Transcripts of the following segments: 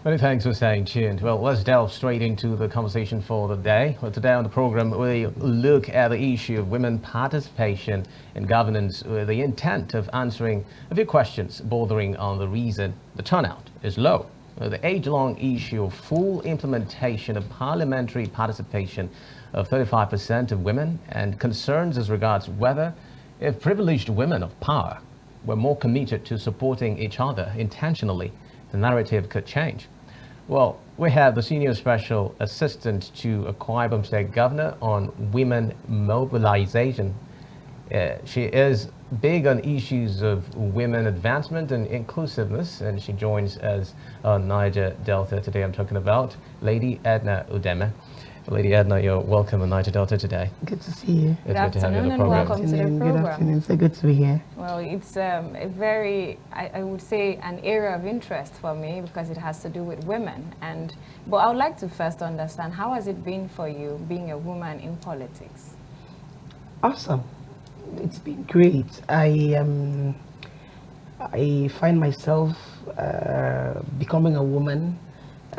Many thanks for staying tuned. Well, let's delve straight into the conversation for the day. Well, today on the program, we look at the issue of women participation in governance with the intent of answering a few questions bordering on the reason the turnout is low. The age-long issue of full implementation of parliamentary participation of 35% of women and concerns as regards whether, if privileged women of power were more committed to supporting each other intentionally, the narrative could change. Well, we have the Senior Special Assistant to Akwa Ibom State Governor on Women Mobilization. She is big on issues of women advancement and inclusiveness, and she joins us on Niger Delta today. I'm talking about Lady Edna Udeme. Lady Edna, you're welcome on Niger Delta today. Good to see you. It's good to have you on the program. Welcome to the program. Good afternoon. So good to be here. Well, it's a very, I would say, an area of interest for me because it has to do with women. But I would like to first understand, how has it been for you being a woman in politics? Awesome. It's been great. I find myself becoming a woman,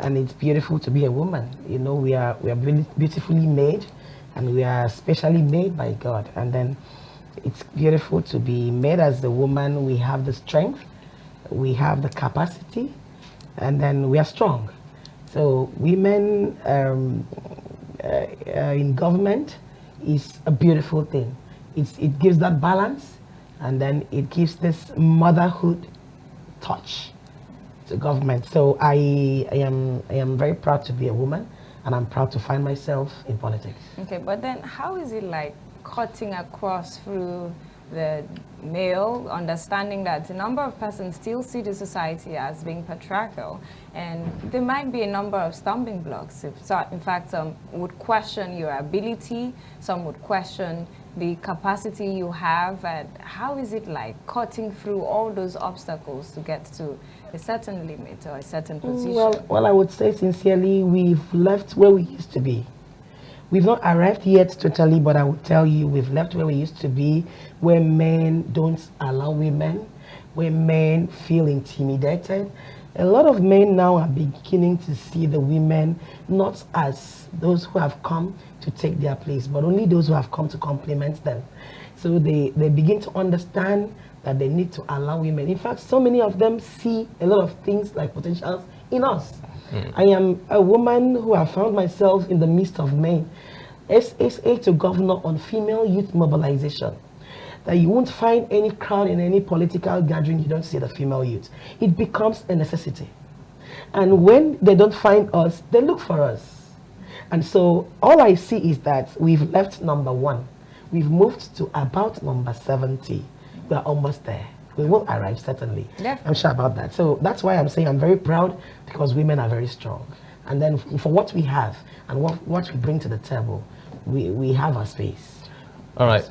and it's beautiful to be a woman. You know, we are beautifully made, and we are specially made by God. And then it's beautiful to be made as a woman. We have the strength, we have the capacity, and then we are strong. So women in government is a beautiful thing. It gives that balance, and then it gives this motherhood touch to government. So I am very proud to be a woman, and I'm proud to find myself in politics. Okay, but then how is it like cutting across through the male, understanding that a number of persons still see the society as being patriarchal, and there might be a number of stumbling blocks. In fact, some would question your ability, some would question the capacity you have, and how is it like cutting through all those obstacles to get to a certain limit or a certain position? Well, I would say sincerely, we've left where we used to be. We've not arrived yet totally, but I would tell you we've left where we used to be, where men don't allow women, where men feel intimidated. A lot of men now are beginning to see the women not as those who have come to take their place, but only those who have come to complement them. So they begin to understand that they need to allow women. In fact, so many of them see a lot of things like potentials in us. I am a woman who have found myself in the midst of men. SSA to Governor on Female Youth Mobilization. That you won't find any crowd in any political gathering you don't see the female youth. It becomes a necessity. And when they don't find us, they look for us. And so all I see is that we've left number 1. We've moved to about number 70. We are almost there. We will arrive, certainly. Yeah. I'm sure about that. So that's why I'm saying I'm very proud, because women are very strong. And then for what we have and what we bring to the table, we have our space. All right,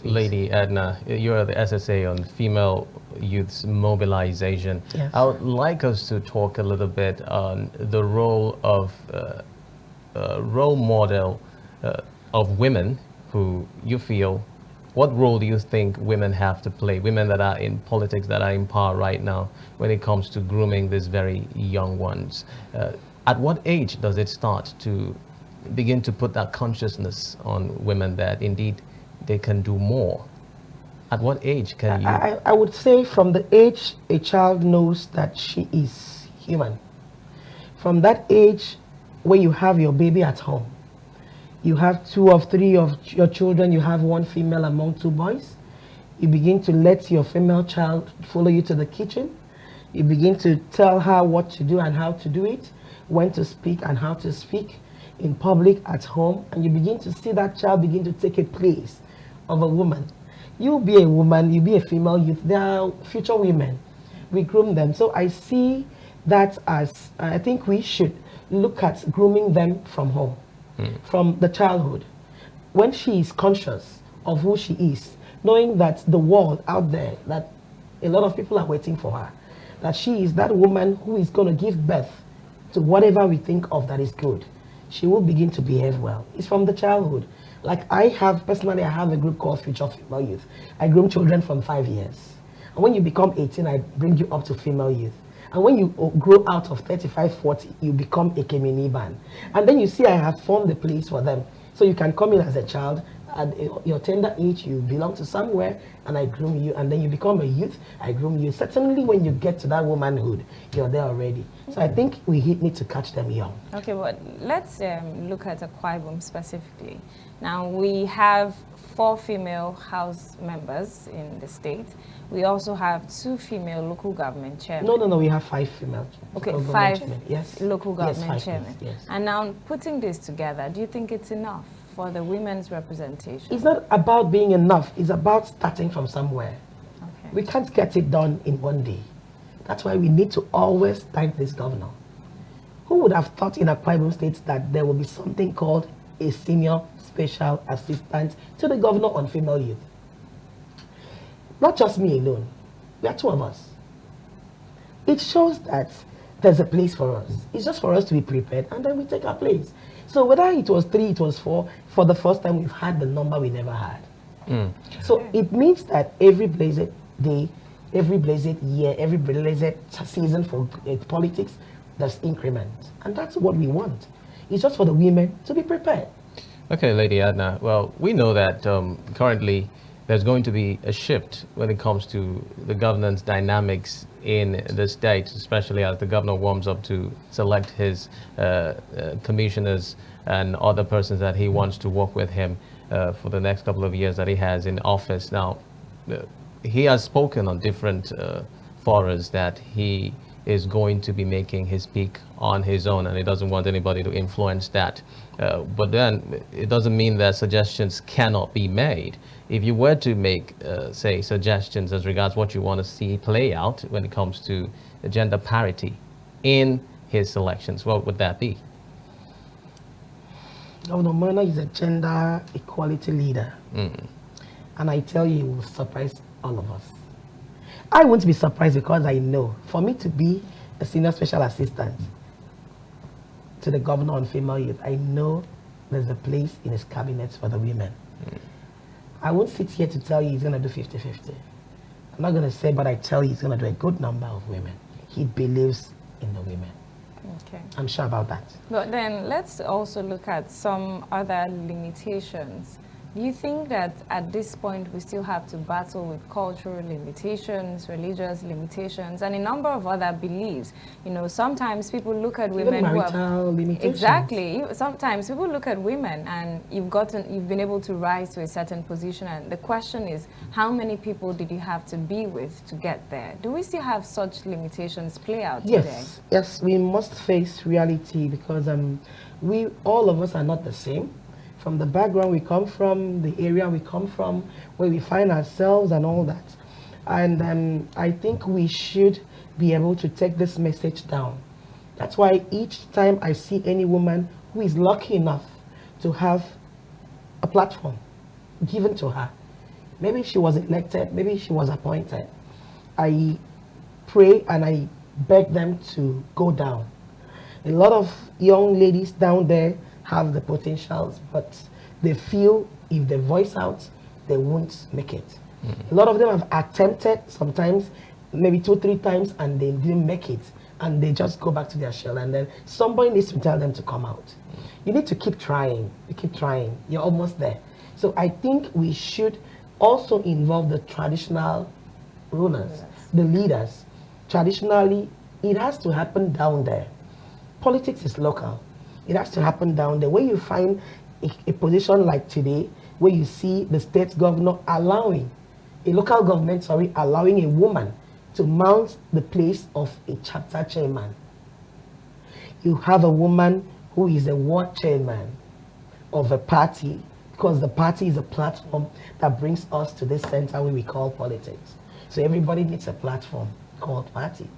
Lady Edna, you are the SSA on Female Youth's Mobilization. Yes. I would like us to talk a little bit on the role of role model of women who you feel. What role do you think women have to play, women that are in politics, that are in power right now, when it comes to grooming these very young ones? At what age does it start to begin to put that consciousness on women that indeed they can do more? At what age can you? I would say from the age a child knows that she is human. From that age where you have your baby at home, you have 2 or 3 of your children, you have 1 female among 2 boys, you begin to let your female child follow you to the kitchen. You begin to tell her what to do and how to do it, when to speak and how to speak in public, at home, and you begin to see that child begin to take a place of a woman. You be a woman, you be a female youth, they are future women. We groom them. So I see that as, I think we should look at grooming them from home, from the childhood. When she is conscious of who she is, knowing that the world out there, that a lot of people are waiting for her, that she is that woman who is going to give birth to whatever we think of that is good, she will begin to behave well. It's from the childhood. Like personally, I have a group called Future Female Youth. I groom children from 5 years. And when you become 18, I bring you up to female youth. And when you grow out of 35, 40, you become a Keminiban. And then you see I have formed the place for them. So you can come in as a child, at your tender age, you belong to somewhere, and I groom you, and then you become a youth, I groom you. Certainly when you get to that womanhood, you're there already. So I think we need to catch them young. Okay, but let's look at Akwa Ibom specifically. Now, we have 4 female House members in the state. We also have 2 female local government chairmen. No, we have 5 female. Okay, local 5 chairmen. Yes. local government 5 chairmen. Yes. And now, putting this together, do you think it's enough for the women's representation? It's not about being enough. It's about starting from somewhere. Okay. We can't get it done in one day. That's why we need to always thank this governor. Who would have thought in Akwa Ibom State that there will be something called a senior special assistant to the governor on female youth? Not just me alone. We are 2 of us. It shows that there's a place for us. It's just for us to be prepared, and then we take our place. So whether it was 3, it was 4, for the first time we've had the number we never had. So it means that every blessed day, every blessed year, every blessed season for politics, there's increment. And that's what we want. It's just for the women to be prepared. Okay, Lady Edna. Well, we know that currently there's going to be a shift when it comes to the governance dynamics in the state, especially as the governor warms up to select his commissioners and other persons that he wants to work with him for the next couple of years that he has in office. Now, he has spoken on different forums that he is going to be making his peak on his own, and he doesn't want anybody to influence that. But then it doesn't mean that suggestions cannot be made. If you were to make, say, suggestions as regards what you want to see play out when it comes to gender parity in his selections, what would that be? Governor Mana is a gender equality leader. And I tell you, he will surprise all of us. I won't be surprised because I know, for me to be a senior special assistant to the governor on female youth, I know there's a place in his cabinet for the women. I won't sit here to tell you he's going to do 50-50. I'm not going to say, but I tell you he's going to do a good number of women. He believes in the women. Okay. I'm sure about that. But then let's also look at some other limitations. Do you think that at this point we still have to battle with cultural limitations, religious limitations, and a number of other beliefs? You know, sometimes people look at women Even who marital have limitations. exactly. Sometimes people look at women, and you've been able to rise to a certain position, and the question is, how many people did you have to be with to get there? Do we still have such limitations play out today? Yes, we must face reality because all of us are not the same. From the background we come from, the area we come from, where we find ourselves and all that. And I think we should be able to take this message down. That's why each time I see any woman who is lucky enough to have a platform given to her, maybe she was elected, maybe she was appointed, I pray and I beg them to go down. A lot of young ladies down there have the potentials, but they feel if they voice out, they won't make it. A lot of them have attempted sometimes, maybe 2-3 times, and they didn't make it. And they just go back to their shell, and then somebody needs to tell them to come out. You need to keep trying. You keep trying. You're almost there. So I think we should also involve the traditional rulers, the leaders. Traditionally, it has to happen down there. Politics is local. It has to happen down there. Where you find a position like today, where you see the state governor allowing, a local government, allowing a woman to mount the place of a chapter chairman. You have a woman who is a ward chairman of a party, because the party is a platform that brings us to this center where we call politics. So everybody needs a platform called party.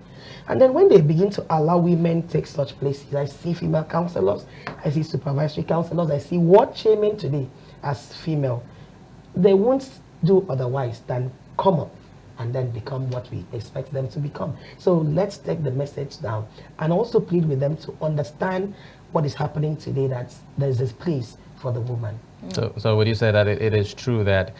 And then when they begin to allow women take such places, I see female councillors, I see supervisory councillors, I see ward chairmen today as female. They won't do otherwise than come up and then become what we expect them to become. So let's take the message down and also plead with them to understand what is happening today, that there's this place for the woman. So would you say that it is true that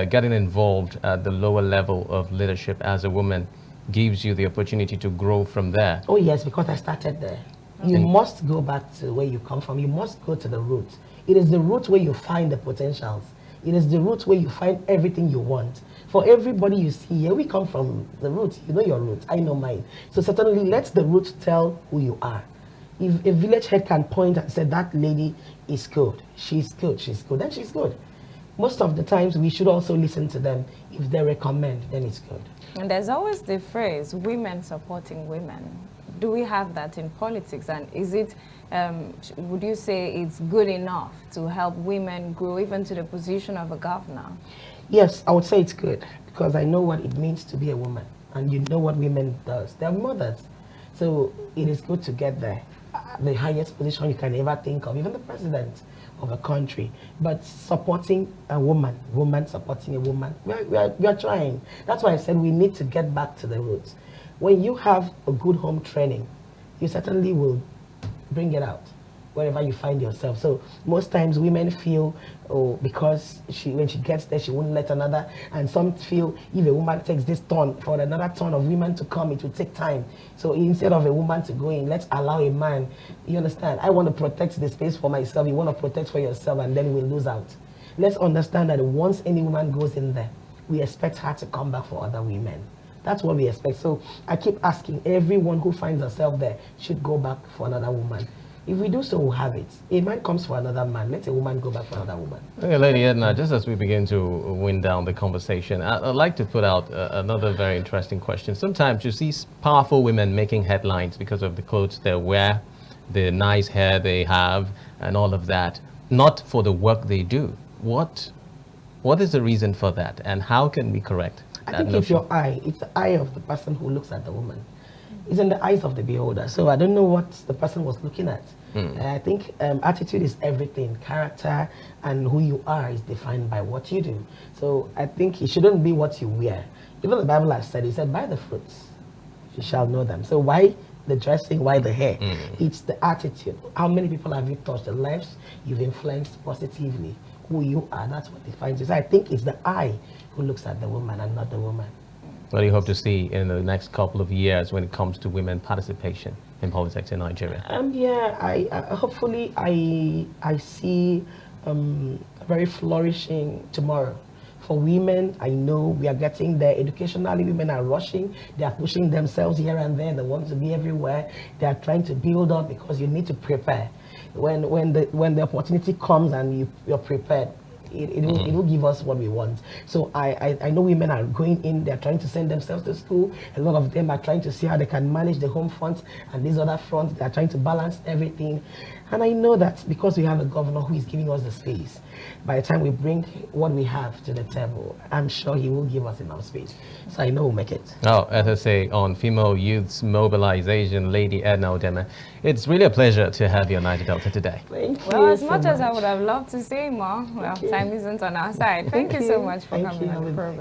getting involved at the lower level of leadership as a woman gives you the opportunity to grow from there. Oh yes, because I started there. You must go back to where you come from. You must go to the root. It is the root where you find the potentials. It is the root where you find everything you want. For everybody you see here, we come from the root. You know your root. I know mine. So certainly let the root tell who you are. If a village head can point and say that lady is good, she's good, then she's good. Most of the times we should also listen to them. If they recommend, then it's good. And there's always the phrase, women supporting women. Do we have that in politics? And is it, would you say it's good enough to help women grow even to the position of a governor? Yes, I would say it's good because I know what it means to be a woman. And you know what women does. They're mothers. So it is good to get there. The highest position you can ever think of, even the president of a country. But supporting a woman supporting a woman, we are trying. That's why I said we need to get back to the roots. When you have a good home training, you certainly will bring it out wherever you find yourself. So most times women feel, oh, because when she gets there, she won't let another. And some feel if a woman takes this turn, for another turn of women to come, it will take time. So instead of a woman to go in, let's allow a man. You understand? I want to protect the space for myself. You want to protect for yourself, and then we'll lose out. Let's understand that once any woman goes in there, we expect her to come back for other women. That's what we expect. So I keep asking, everyone who finds herself there should go back for another woman. If we do so, we'll have it. A man comes for another man. Let a woman go back for another woman. Okay, Lady Edna, just as we begin to wind down the conversation, I'd like to put out another very interesting question. Sometimes you see powerful women making headlines because of the clothes they wear, the nice hair they have, and all of that, not for the work they do. What is the reason for that, and how can we correct that I think notion? it's your eye. It's the eye of the person who looks at the woman. It's in the eyes of the beholder. So I don't know what the person was looking at. I think attitude is everything. Character and who you are is defined by what you do. So I think it shouldn't be what you wear. Even the Bible has said, it said, by the fruits you shall know them. So why the dressing, why the hair? It's the attitude. How many people have you touched? The lives you've influenced positively. Who you are, that's what defines you. So I think it's the eye who looks at the woman and not the woman. What do you hope to see in the next couple of years when it comes to women participation in politics in Nigeria? Yeah, hopefully I see a very flourishing tomorrow. For women, I know we are getting there. Educationally, women are rushing. They are pushing themselves here and there. They want to be everywhere. They are trying to build up because you need to prepare. When the opportunity comes and you're prepared, it will give us what we want. So I know women are going in, they're trying to send themselves to school. A lot of them are trying to see how they can manage the home front and these other fronts. They're trying to balance everything. And I know that because we have a governor who is giving us the space, by the time we bring what we have to the table, I'm sure he will give us enough space. So I know we'll make it. Oh, as I say, on Female Youth's Mobilization, Lady Edna Udeme, it's really a pleasure to have you on Niger Delta today. Thank you. Well, as so much as I would have loved to say more, well, time isn't on our side. Thank you so much for coming on the program.